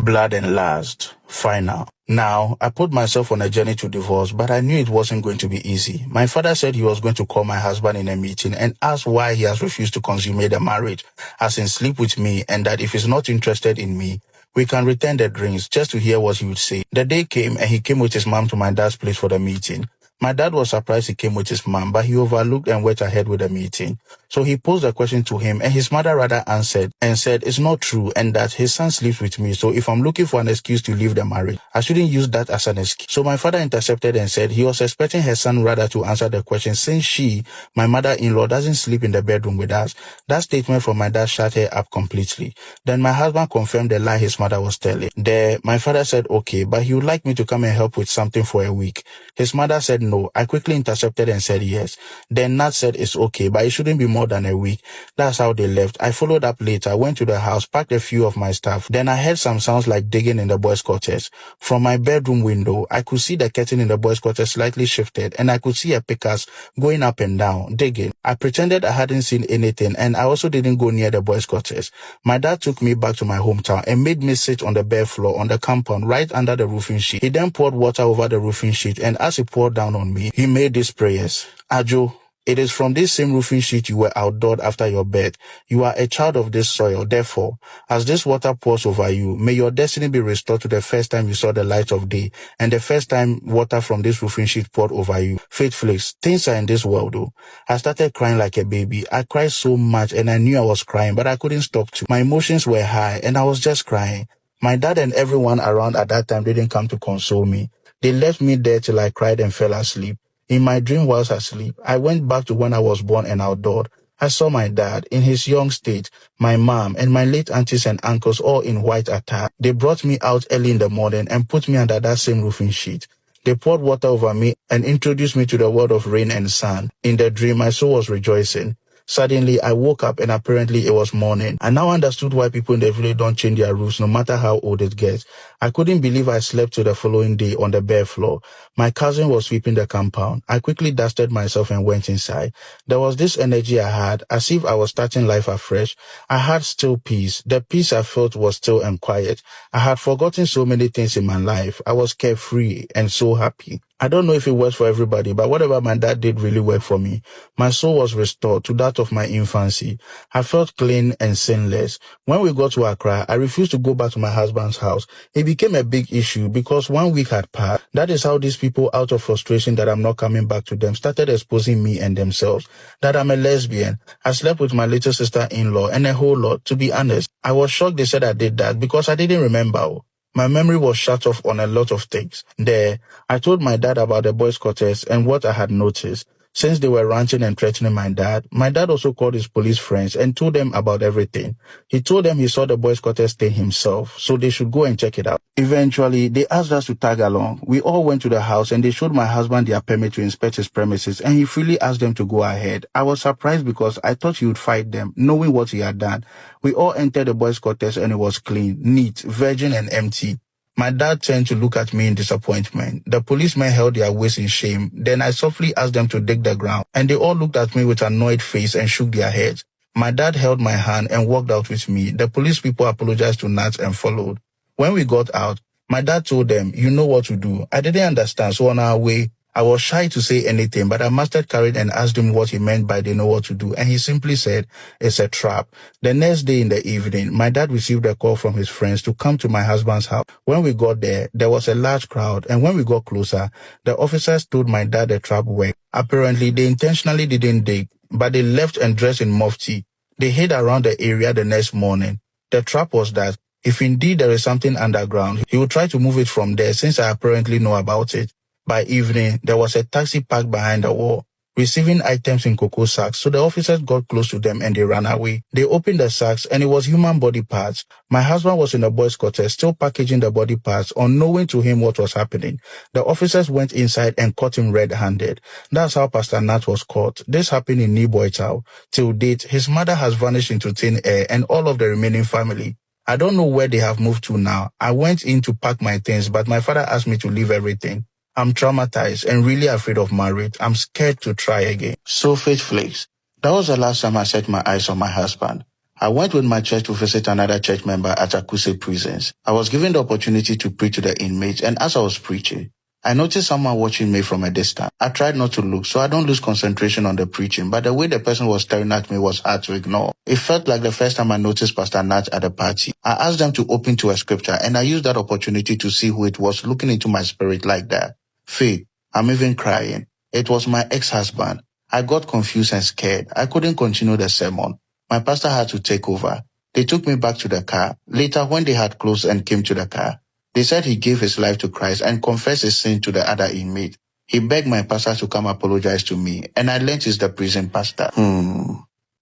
Blood and lust. Final. Now, I put myself on a journey to divorce, but I knew it wasn't going to be easy. My father said he was going to call my husband in a meeting and ask why he has refused to consummate the marriage, as in sleep with me, and that if he's not interested in me, we can return the drinks, just to hear what he would say. The day came and he came with his mom to my dad's place for the meeting. My dad was surprised he came with his mom, but he overlooked and went ahead with the meeting. So he posed a question to him, and his mother rather answered and said it's not true and that his son sleeps with me. So if I'm looking for an excuse to leave the marriage, I shouldn't use that as an excuse. So my father intercepted and said he was expecting her son rather to answer the question, since she, my mother-in-law, doesn't sleep in the bedroom with us. That statement from my dad shut her up completely. Then my husband confirmed the lie his mother was telling. There, my father said okay, but he would like me to come and help with something for a week. His mother said no. I quickly intercepted and said yes. Then Nat said it's okay, but it shouldn't be more than a week. That's how they left. I followed up later, went to the house, packed a few of my stuff. Then I heard some sounds like digging in the boys' quarters. From my bedroom window, I could see the curtain in the boys' quarters slightly shifted, and I could see a pickaxe going up and down, digging. I pretended I hadn't seen anything, and I also didn't go near the boys' quarters. My dad took me back to my hometown and made me sit on the bare floor on the compound right under the roofing sheet. He then poured water over the roofing sheet, and as he poured down on me, he made these prayers. Ajo, it is from this same roofing sheet you were outdoored after your birth. You are a child of this soil. Therefore, as this water pours over you, may your destiny be restored to the first time you saw the light of day and the first time water from this roofing sheet poured over you. Faith Flakes, things are in this world though. I started crying like a baby. I cried so much and I knew I was crying, but I couldn't stop to. My emotions were high and I was just crying. My dad and everyone around at that time didn't come to console me. They left me there till I cried and fell asleep. In my dream whilst asleep, I went back to when I was born and outdoored. I saw my dad in his young state, my mom and my late aunties and uncles all in white attire. They brought me out early in the morning and put me under that same roofing sheet. They poured water over me and introduced me to the world of rain and sun. In the dream, my soul was rejoicing. Suddenly, I woke up and apparently it was morning. I now understood why people in the village don't change their roofs no matter how old it gets. I couldn't believe I slept till the following day on the bare floor. My cousin was sweeping the compound. I quickly dusted myself and went inside. There was this energy I had, as if I was starting life afresh. I had still peace. The peace I felt was still and quiet. I had forgotten so many things in my life. I was carefree and so happy. I don't know if it works for everybody, but whatever my dad did really worked for me. My soul was restored to that of my infancy. I felt clean and sinless. When we got to Accra, I refused to go back to my husband's house. It became a big issue because 1 week had passed. That is how these people, out of frustration that I'm not coming back to them, started exposing me and themselves. That I'm a lesbian. I slept with my little sister-in-law and a whole lot. To be honest, I was shocked they said I did that because I didn't remember. My memory was shut off on a lot of things. There, I told my dad about the boys' quarters and what I had noticed. Since they were ranting and threatening my dad also called his police friends and told them about everything. He told them he saw the boys' quarters thing himself, so they should go and check it out. Eventually, they asked us to tag along. We all went to the house and they showed my husband their permit to inspect his premises and he freely asked them to go ahead. I was surprised because I thought he would fight them, knowing what he had done. We all entered the boys' quarters and it was clean, neat, virgin and empty. My dad turned to look at me in disappointment. The policemen held their waist in shame. Then I softly asked them to dig the ground, and they all looked at me with an annoyed face and shook their heads. My dad held my hand and walked out with me. The police people apologized to Nat and followed. When we got out, my dad told them, you know what to do. I didn't understand, so on our way, I was shy to say anything, but I mastered courage and asked him what he meant by they know what to do, and he simply said, it's a trap. The next day in the evening, my dad received a call from his friends to come to my husband's house. When we got there was a large crowd, and when we got closer, the officers told my dad the trap worked. Apparently, they intentionally didn't dig, but they left and dressed in mufti. They hid around the area the next morning. The trap was that if indeed there is something underground, he would try to move it from there since I apparently know about it. By evening, there was a taxi parked behind the wall, receiving items in cocoa sacks, so the officers got close to them and they ran away. They opened the sacks and it was human body parts. My husband was in the boys' quarters, still packaging the body parts, unknowing to him what was happening. The officers went inside and caught him red-handed. That's how Pastor Nat was caught. This happened in New Boy Town. Till date, his mother has vanished into thin air and all of the remaining family. I don't know where they have moved to now. I went in to pack my things, but my father asked me to leave everything. I'm traumatized and really afraid of marriage. I'm scared to try again. So Faith Flakes, that was the last time I set my eyes on my husband. I went with my church to visit another church member at Akuse prisons. I was given the opportunity to preach to the inmates, and as I was preaching, I noticed someone watching me from a distance. I tried not to look so I don't lose concentration on the preaching, but the way the person was staring at me was hard to ignore. It felt like the first time I noticed Pastor Nat at a party. I asked them to open to a scripture, and I used that opportunity to see who it was looking into my spirit like that. Faith, I'm even crying. It was my ex-husband. I got confused and scared. I couldn't continue the sermon. My pastor had to take over. They took me back to the car. Later, when they had closed and came to the car, they said he gave his life to Christ and confessed his sin to the other inmate. He begged my pastor to come apologize to me, and I learned he's the prison pastor.